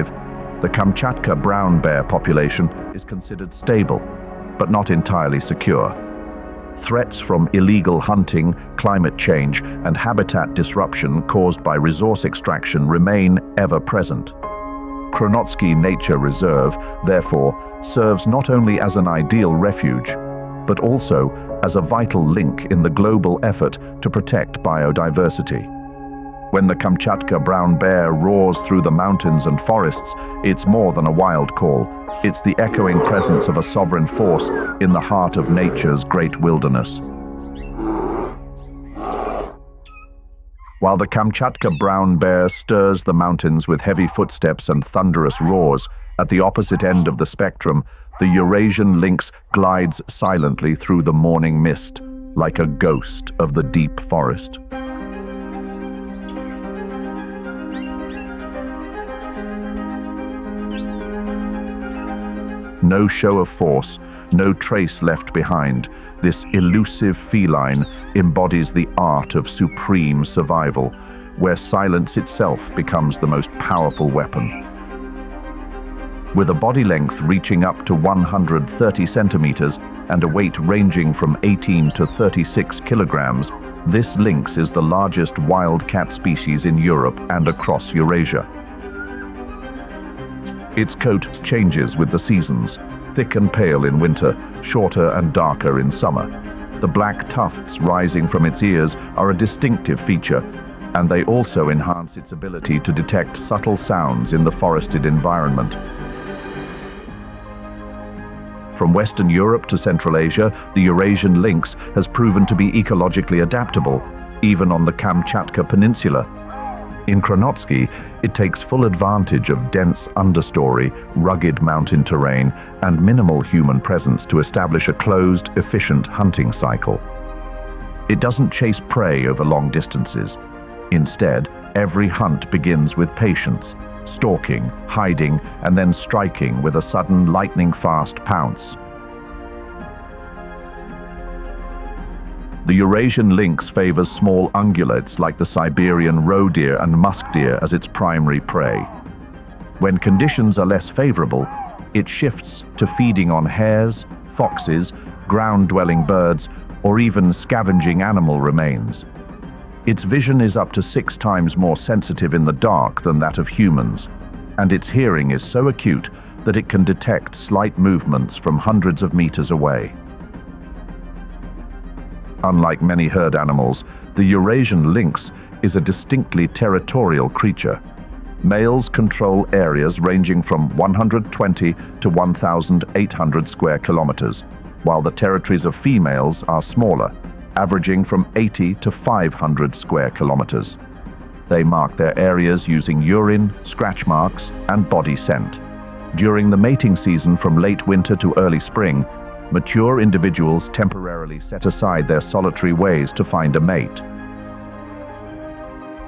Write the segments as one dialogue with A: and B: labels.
A: The Kamchatka brown bear population is considered stable, but not entirely secure. Threats from illegal hunting, climate change, and habitat disruption caused by resource extraction remain ever present. Kronotsky Nature Reserve, therefore, serves not only as an ideal refuge, but also as a vital link in the global effort to protect biodiversity. When the Kamchatka brown bear roars through the mountains and forests, it's more than a wild call. It's the echoing presence of a sovereign force in the heart of nature's great wilderness. While the Kamchatka brown bear stirs the mountains with heavy footsteps and thunderous roars, at the opposite end of the spectrum, the Eurasian lynx glides silently through the morning mist, like a ghost of the deep forest. No show of force, no trace left behind, this elusive feline embodies the art of supreme survival, where silence itself becomes the most powerful weapon. With a body length reaching up to 130 centimeters and a weight ranging from 18 to 36 kilograms, this lynx is the largest wild cat species in Europe and across Eurasia. Its coat changes with the seasons, thick and pale in winter, shorter and darker in summer. The black tufts rising from its ears are a distinctive feature, and they also enhance its ability to detect subtle sounds in the forested environment. From Western Europe to Central Asia, the Eurasian lynx has proven to be ecologically adaptable, even on the Kamchatka Peninsula. In Kronotsky, it takes full advantage of dense understory, rugged mountain terrain, and minimal human presence to establish a closed, efficient hunting cycle. It doesn't chase prey over long distances. Instead, every hunt begins with patience, stalking, hiding, and then striking with a sudden lightning-fast pounce. The Eurasian lynx favors small ungulates like the Siberian roe deer and musk deer as its primary prey. When conditions are less favorable, it shifts to feeding on hares, foxes, ground-dwelling birds, or even scavenging animal remains. Its vision is up to 6 times more sensitive in the dark than that of humans, and its hearing is so acute that it can detect slight movements from hundreds of meters away. Unlike many herd animals, the Eurasian lynx is a distinctly territorial creature. Males control areas ranging from 120 to 1,800 square kilometers, while the territories of females are smaller, averaging from 80 to 500 square kilometers. They mark their areas using urine, scratch marks, and body scent. During the mating season from late winter to early spring, mature individuals temporarily set aside their solitary ways to find a mate.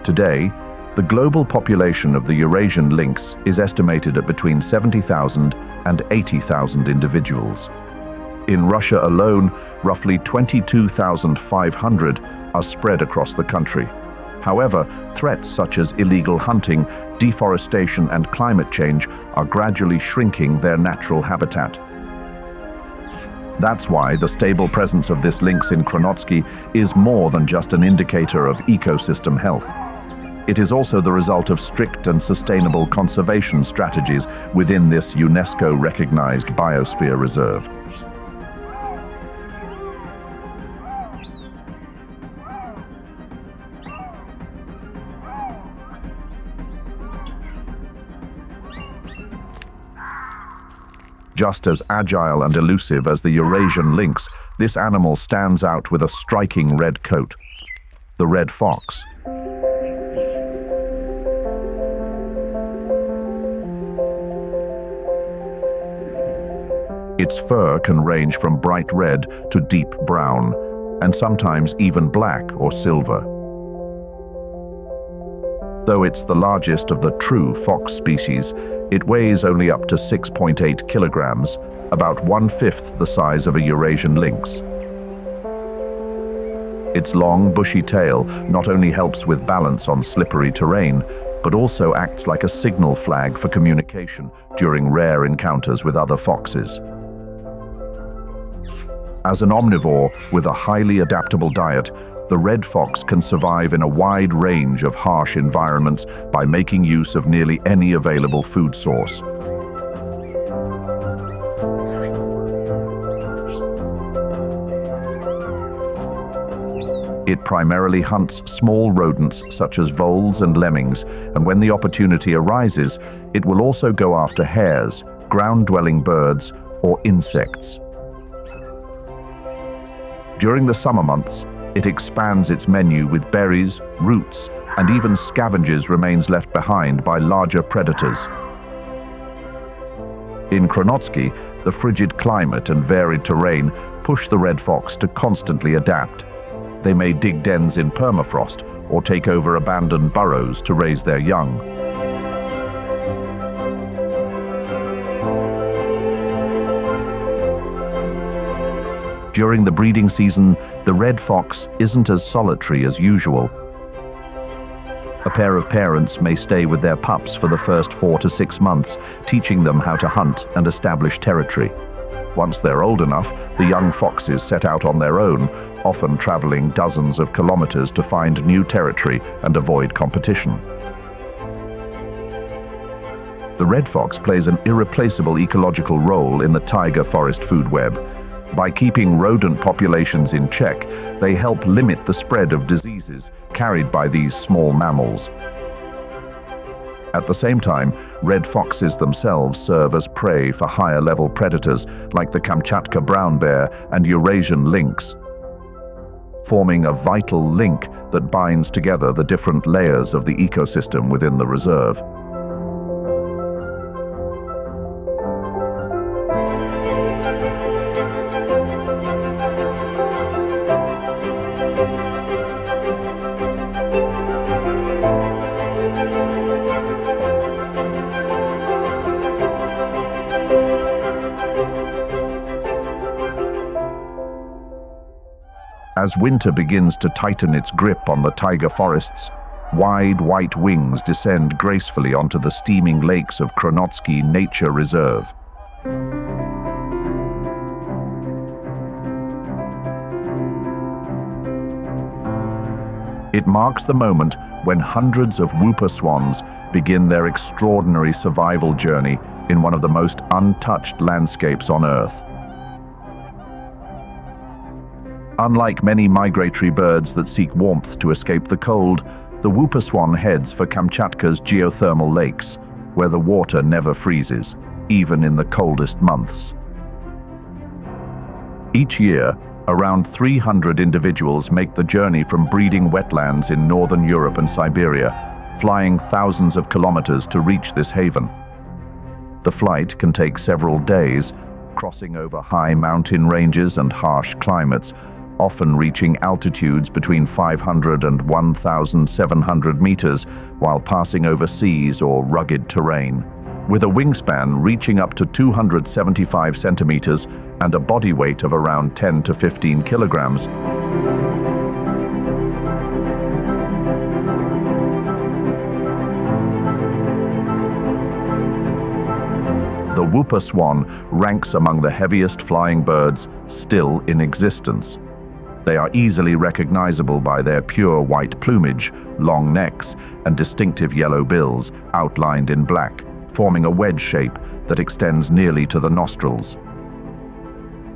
A: Today, the global population of the Eurasian lynx is estimated at between 70,000 and 80,000 individuals. In Russia alone, roughly 22,500 are spread across the country. However, threats such as illegal hunting, deforestation, and climate change are gradually shrinking their natural habitat. That's why the stable presence of this lynx in Kronotsky is more than just an indicator of ecosystem health. It is also the result of strict and sustainable conservation strategies within this UNESCO-recognized biosphere reserve. Just as agile and elusive as the Eurasian lynx, this animal stands out with a striking red coat, the red fox. Its fur can range from bright red to deep brown, and sometimes even black or silver. Though it's the largest of the true fox species, it weighs only up to 6.8 kilograms, about 1/5 the size of a Eurasian lynx. Its long, bushy tail not only helps with balance on slippery terrain, but also acts like a signal flag for communication during rare encounters with other foxes. As an omnivore with a highly adaptable diet, the red fox can survive in a wide range of harsh environments by making use of nearly any available food source. It primarily hunts small rodents such as voles and lemmings, and when the opportunity arises, it will also go after hares, ground-dwelling birds, or insects. During the summer months, it expands its menu with berries, roots, and even scavenges remains left behind by larger predators. In Kronotsky, the frigid climate and varied terrain push the red fox to constantly adapt. They may dig dens in permafrost or take over abandoned burrows to raise their young. During the breeding season, the red fox isn't as solitary as usual. A pair of parents may stay with their pups for the first 4 to 6 months, teaching them how to hunt and establish territory. Once they're old enough, the young foxes set out on their own, often traveling dozens of kilometers to find new territory and avoid competition. The red fox plays an irreplaceable ecological role in the taiga forest food web. By keeping rodent populations in check, they help limit the spread of diseases carried by these small mammals. At the same time, red foxes themselves serve as prey for higher-level predators like the Kamchatka brown bear and Eurasian lynx, forming a vital link that binds together the different layers of the ecosystem within the reserve. As winter begins to tighten its grip on the taiga forests, wide white wings descend gracefully onto the steaming lakes of Kronotsky Nature Reserve. It marks the moment when hundreds of whooper swans begin their extraordinary survival journey in one of the most untouched landscapes on Earth. Unlike many migratory birds that seek warmth to escape the cold, the whooper swan heads for Kamchatka's geothermal lakes, where the water never freezes, even in the coldest months. Each year, around 300 individuals make the journey from breeding wetlands in northern Europe and Siberia, flying thousands of kilometers to reach this haven. The flight can take several days, crossing over high mountain ranges and harsh climates, often reaching altitudes between 500 and 1,700 meters while passing over seas or rugged terrain. With a wingspan reaching up to 275 centimeters and a body weight of around 10 to 15 kilograms, the whooper swan ranks among the heaviest flying birds still in existence. They are easily recognizable by their pure white plumage, long necks, and distinctive yellow bills outlined in black, forming a wedge shape that extends nearly to the nostrils.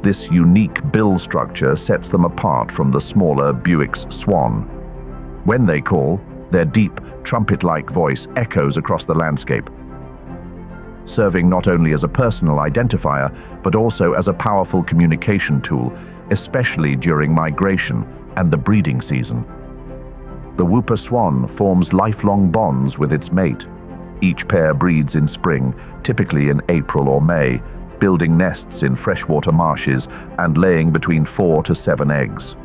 A: This unique bill structure sets them apart from the smaller Buick's swan. When they call, their deep, trumpet-like voice echoes across the landscape, serving not only as a personal identifier, but also as a powerful communication tool, especially during migration and the breeding season. The whooper swan forms lifelong bonds with its mate. Each pair breeds in spring, typically in April or May, building nests in freshwater marshes and laying between 4 to 7 eggs.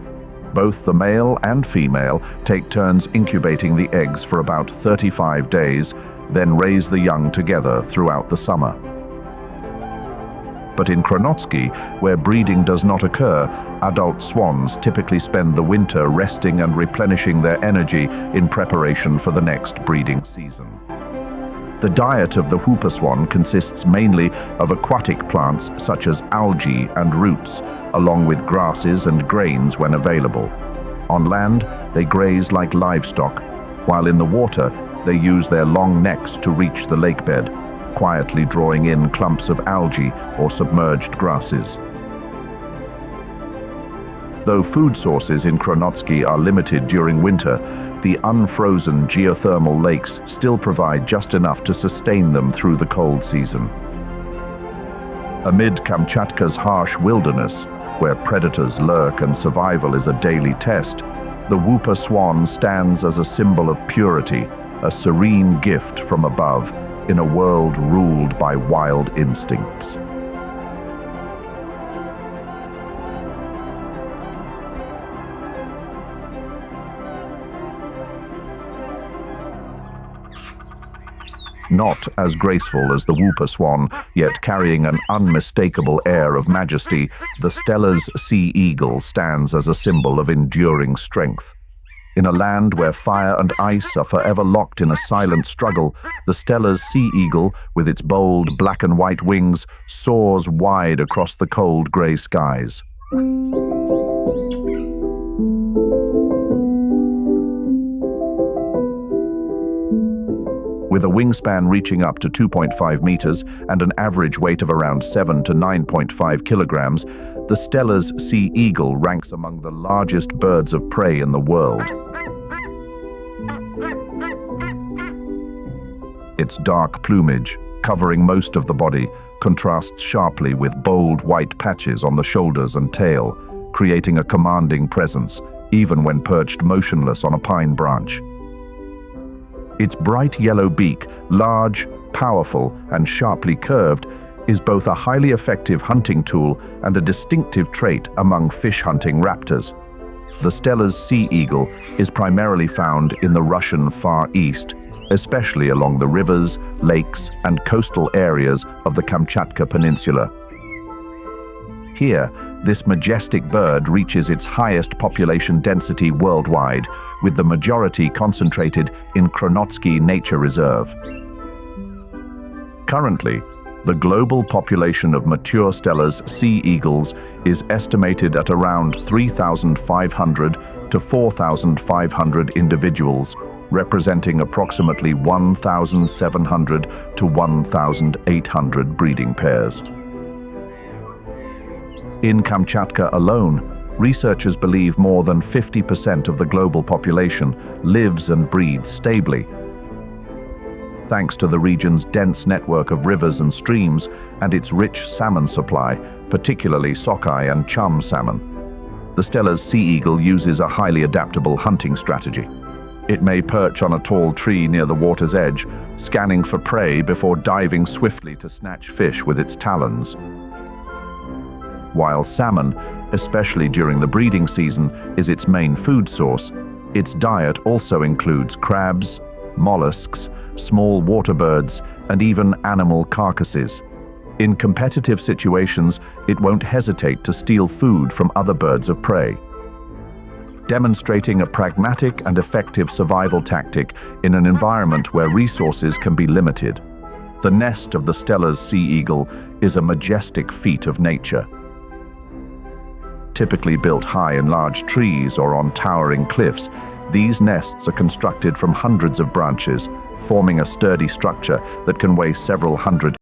A: Both the male and female take turns incubating the eggs for about 35 days, then raise the young together throughout the summer. But in Kronotsky, where breeding does not occur, adult swans typically spend the winter resting and replenishing their energy in preparation for the next breeding season. The diet of the whooper swan consists mainly of aquatic plants such as algae and roots, along with grasses and grains when available. On land, they graze like livestock, while in the water, they use their long necks to reach the lakebed, quietly drawing in clumps of algae or submerged grasses. Though food sources in Kronotsky are limited during winter, the unfrozen geothermal lakes still provide just enough to sustain them through the cold season. Amid Kamchatka's harsh wilderness, where predators lurk and survival is a daily test, the whooper swan stands as a symbol of purity, a serene gift from above, in a world ruled by wild instincts. Not as graceful as the whooper swan, yet carrying an unmistakable air of majesty, the Stella's sea eagle stands as a symbol of enduring strength. In a land where fire and ice are forever locked in a silent struggle, the Stella's sea eagle, with its bold black and white wings, soars wide across the cold grey skies. With a wingspan reaching up to 2.5 meters and an average weight of around 7 to 9.5 kilograms, the Stella's sea eagle ranks among the largest birds of prey in the world. Its dark plumage, covering most of the body, contrasts sharply with bold white patches on the shoulders and tail, creating a commanding presence, even when perched motionless on a pine branch. Its bright yellow beak, large, powerful, and sharply curved, is both a highly effective hunting tool and a distinctive trait among fish-hunting raptors. The Stella's sea eagle is primarily found in the Russian Far East, especially along the rivers, lakes, and coastal areas of the Kamchatka Peninsula. Here, this majestic bird reaches its highest population density worldwide, with the majority concentrated in Kronotsky Nature Reserve. Currently, the global population of mature Stella's sea eagles is estimated at around 3,500 to 4,500 individuals, representing approximately 1,700 to 1,800 breeding pairs. In Kamchatka alone, researchers believe more than 50% of the global population lives and breeds stably. Thanks to the region's dense network of rivers and streams and its rich salmon supply, particularly sockeye and chum salmon, the Stella's sea eagle uses a highly adaptable hunting strategy. It may perch on a tall tree near the water's edge, scanning for prey before diving swiftly to snatch fish with its talons. While salmon, especially during the breeding season, is its main food source, its diet also includes crabs, mollusks, small water birds, and even animal carcasses. In competitive situations, it won't hesitate to steal food from other birds of prey, demonstrating a pragmatic and effective survival tactic in an environment where resources can be limited. The nest of the Stella's sea eagle is a majestic feat of nature. Typically built high in large trees or on towering cliffs, these nests are constructed from hundreds of branches, forming a sturdy structure that can weigh several hundred